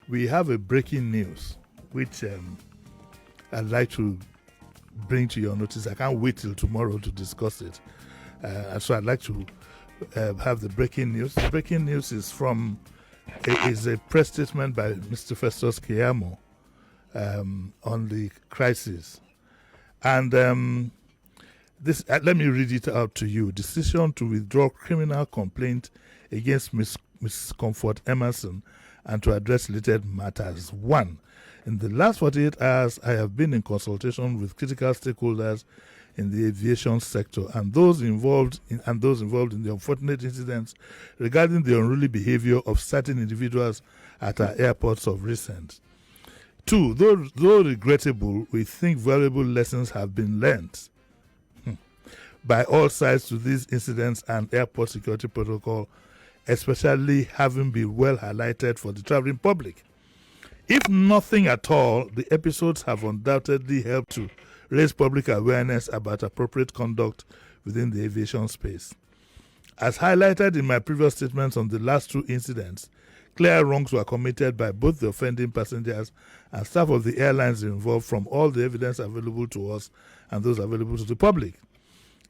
we have a breaking news, which I'd like to bring to your notice. I can't wait till tomorrow to discuss it. So I'd like to have the breaking news. The breaking news is is a press statement by Mr. Festus Keyamo on the crisis. And this, let me read it out to you. Decision to withdraw criminal complaint against Miss Comfort Emerson and to address related matters. 1. In the last 48 hours, I have been in consultation with critical stakeholders in the aviation sector and those involved in the unfortunate incidents regarding the unruly behavior of certain individuals at our airports of recent. 2. Though regrettable, we think valuable lessons have been learned by all sides to these incidents and airport security protocol, especially having been well highlighted for the traveling public. If nothing at all, the episodes have undoubtedly helped to raise public awareness about appropriate conduct within the aviation space. As highlighted in my previous statements on the last 2 incidents, clear wrongs were committed by both the offending passengers and staff of the airlines involved from all the evidence available to us and those available to the public.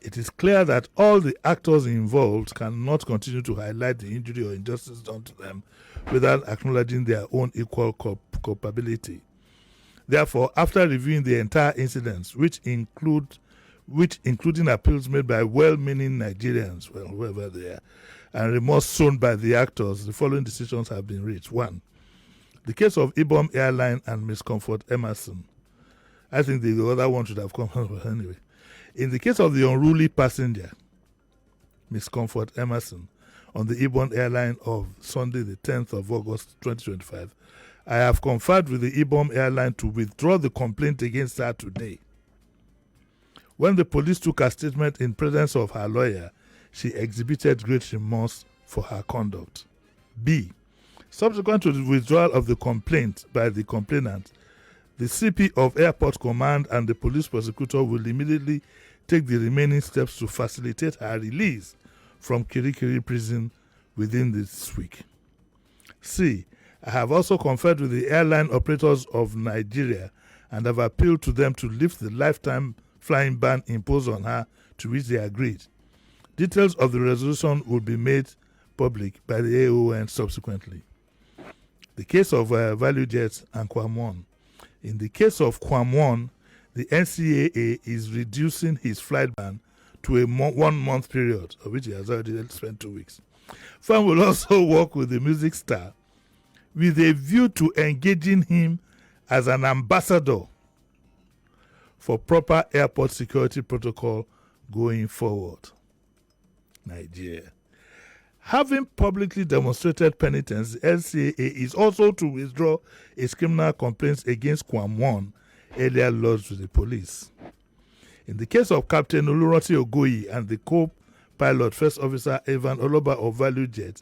It is clear that all the actors involved cannot continue to highlight the injury or injustice done to them without acknowledging their own equal culpability. Therefore, after reviewing the entire incidents, which including appeals made by well-meaning Nigerians, well, whoever they are, and remorse shown by the actors, the following decisions have been reached. 1. The case of Ibom Airline and Miss Comfort Emerson. I think the other one should have come anyway. In the case of the unruly passenger, Miss Comfort Emerson, on the Ibom Airline of Sunday, the 10th of August 2025, I have conferred with the Ibom Airline to withdraw the complaint against her today. When the police took her statement in presence of her lawyer, she exhibited great remorse for her conduct. B. Subsequent to the withdrawal of the complaint by the complainant, the CP of Airport Command and the police prosecutor will immediately take the remaining steps to facilitate her release from Kirikiri prison within this week. C. I have also conferred with the airline operators of Nigeria and have appealed to them to lift the lifetime flying ban imposed on her, to which they agreed. Details of the resolution will be made public by the AON subsequently. The case of Value Jets and Quam 1. In the case of Quam 1, the NCAA is reducing his flight ban to a 1-month period, of which he has already spent 2 weeks. FAM will also work with the music star with a view to engaging him as an ambassador for proper airport security protocol going forward. Nigeria. Having publicly demonstrated penitence, the NCAA is also to withdraw its criminal complaints against Quam 1 earlier lodged with the police. In the case of Captain Oluranti Ogoyi and the co-pilot First Officer Evan Oloba of Value Jet,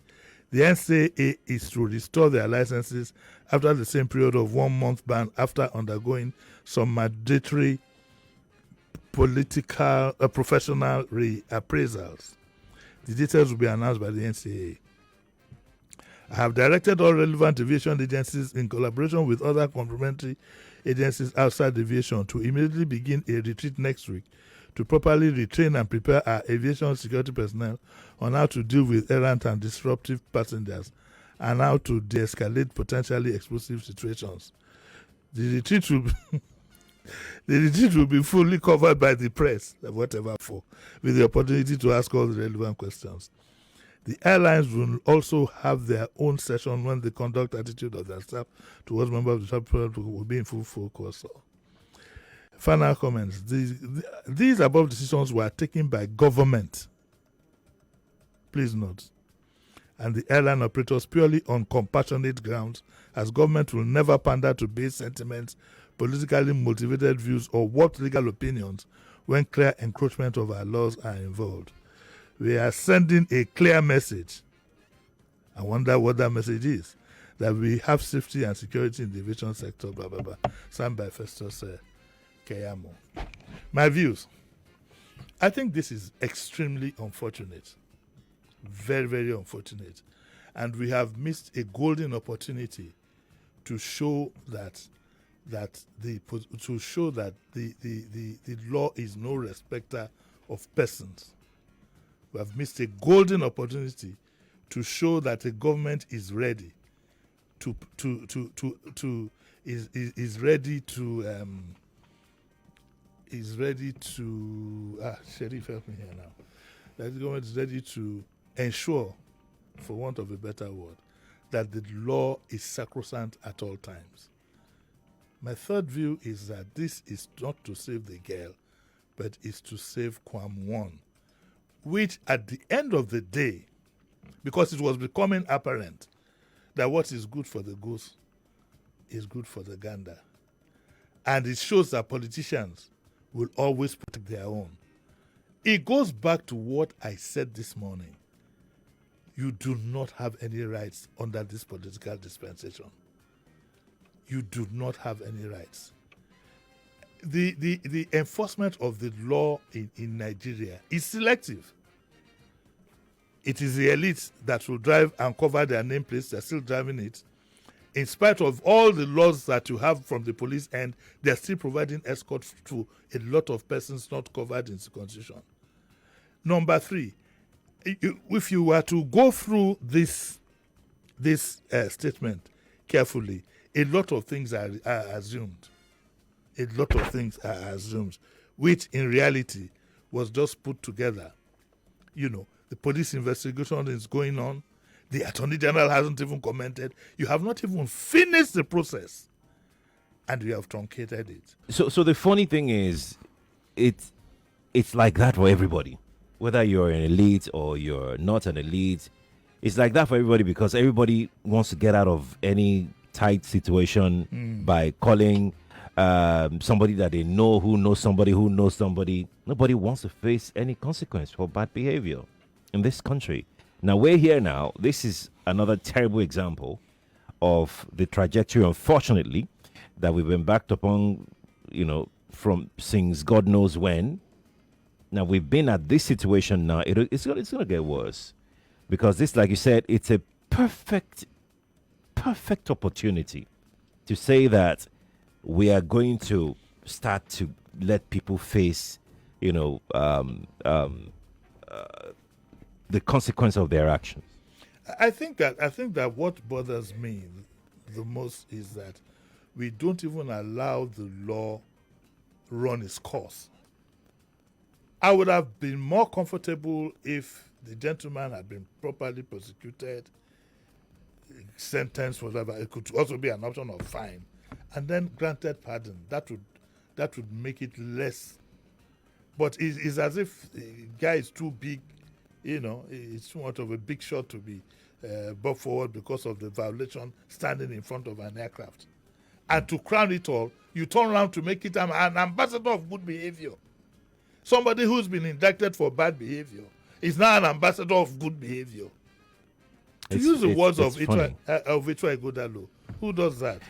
the NCAA is to restore their licenses after the same period of 1-month ban after undergoing some mandatory professional reappraisals. The details will be announced by the NCAA. I have directed all relevant aviation agencies in collaboration with other complementary agencies outside aviation to immediately begin a retreat next week to properly retrain and prepare our aviation security personnel on how to deal with errant and disruptive passengers and how to de-escalate potentially explosive situations. The retreat will be fully covered by the press, whatever for, with the opportunity to ask all the relevant questions. The airlines will also have their own session when the conduct attitude of their staff towards members of the travel will be in full focus. Final comments. These above decisions were taken by government. Please note. And the airline operators purely on compassionate grounds, as government will never pander to base sentiments, politically motivated views, or warped legal opinions when clear encroachment of our laws are involved. We are sending a clear message. I wonder what that message is. That we have safety and security in the aviation sector, blah, blah, blah. Signed by Festus Keyamo. My views. I think this is extremely unfortunate. Very, very unfortunate. And we have missed a golden opportunity to show that the law is no respecter of persons. We have missed a golden opportunity to show that the government is ready Sheriff, help me here now. That the government is ready to ensure, for want of a better word, that the law is sacrosanct at all times. My third view is that this is not to save the girl, but is to save Quam 1, which at the end of the day, because it was becoming apparent that what is good for the goose is good for the gander. And it shows that politicians will always protect their own. It goes back to what I said this morning. You do not have any rights under this political dispensation. You do not have any rights. The enforcement of the law in Nigeria is selective. It is the elites that will drive and cover their nameplates. They're still driving it. In spite of all the laws that you have from the police end, they're still providing escort to a lot of persons not covered in the Constitution. Number 3, if you were to go through this statement carefully, a lot of things are assumed. A lot of things are assumed, which in reality was just put together. You know, the police investigation is going on. The Attorney General hasn't even commented. You have not even finished the process, and you have truncated it. So the funny thing is, it's like that for everybody. Whether you're an elite or you're not an elite, it's like that for everybody because everybody wants to get out of any tight situation by calling somebody that they know who knows somebody who knows somebody. Nobody wants to face any consequence for bad behavior in this country. Now, we're here now. This is another terrible example of the trajectory, unfortunately, that we've been backed upon, from since God knows when. Now, we've been at this situation now. It's going to get worse because this, like you said, it's a perfect opportunity to say that we are going to start to let people face, the consequence of their actions. I think that what bothers me the most is that we don't even allow the law run its course. I would have been more comfortable if the gentleman had been properly prosecuted, sentenced, whatever. It could also be an option of fine, and then granted pardon. That would make it less. But it's as if the guy is too big. It's too much of a big shot to be brought forward because of the violation standing in front of an aircraft. And to crown it all, you turn around to make it an ambassador of good behavior. Somebody who's been indicted for bad behavior is now an ambassador of good behavior. To use the words of Ichwa Ighodalo, who does that?